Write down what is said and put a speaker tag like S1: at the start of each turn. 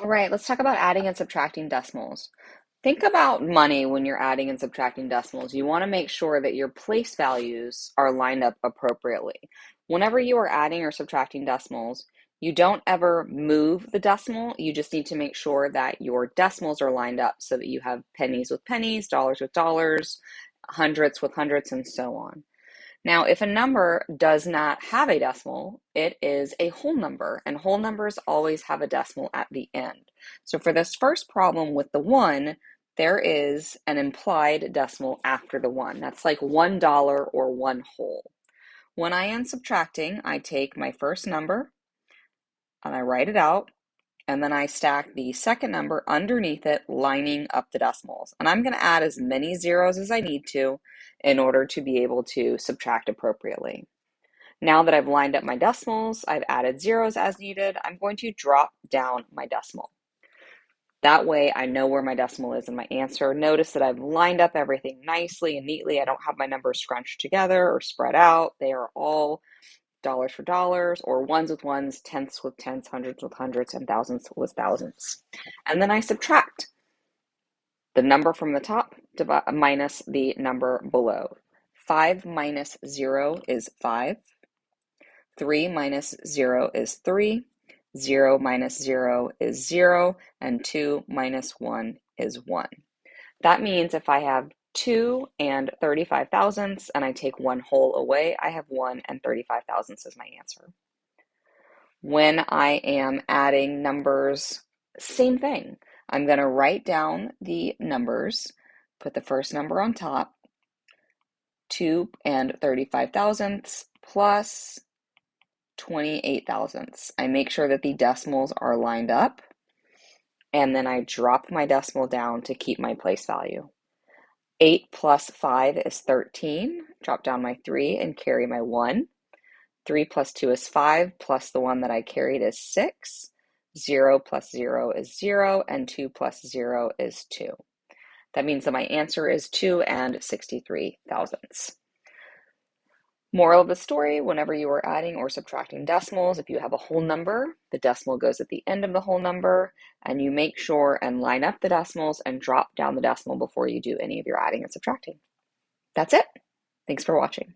S1: All right, let's talk about adding and subtracting decimals. Think about money when you're adding and subtracting decimals. You want to make sure that your place values are lined up appropriately. Whenever you are adding or subtracting decimals, you don't ever move the decimal. You just need to make sure that your decimals are lined up so that you have pennies with pennies, dollars with dollars, hundredths with hundredths, and so on. Now, if a number does not have a decimal, it is a whole number, and whole numbers always have a decimal at the end. So for this first problem with the 1, there is an implied decimal after the 1. That's like $1 or 1 whole. When I am subtracting, I take my first number and I write it out, and then I stack the second number underneath it, lining up the decimals. And I'm going to add as many zeros as I need to in order to be able to subtract appropriately. Now that I've lined up my decimals, I've added zeros as needed, I'm going to drop down my decimal. That way I know where my decimal is in my answer. Notice that I've lined up everything nicely and neatly. I don't have my numbers scrunched together or spread out. They are all dollars for dollars, or ones with ones, tenths with tenths, hundreds with hundreds, and thousands with thousands. And then I subtract the number from the top minus the number below. 5 minus 0 is 5. 3 minus 0 is 3. 0 minus 0 is 0. And 2 minus 1 is 1. That means if I have 2 and 35 thousandths and I take 1 whole away, I have 1 and 35 thousandths as my answer. When I am adding numbers, same thing. I'm going to write down the numbers, put the first number on top, 2 and 35 thousandths plus 28 thousandths. I make sure that the decimals are lined up, and then I drop my decimal down to keep my place value. 8 plus 5 is 13. Drop down my 3 and carry my 1. 3 plus 2 is 5, plus the 1 that I carried is 6. 0 plus 0 is 0, and 2 plus 0 is 2. That means that my answer is 2 and 63 thousandths. Moral of the story, whenever you are adding or subtracting decimals, if you have a whole number, the decimal goes at the end of the whole number, and you make sure and line up the decimals and drop down the decimal before you do any of your adding and subtracting. That's it. Thanks for watching.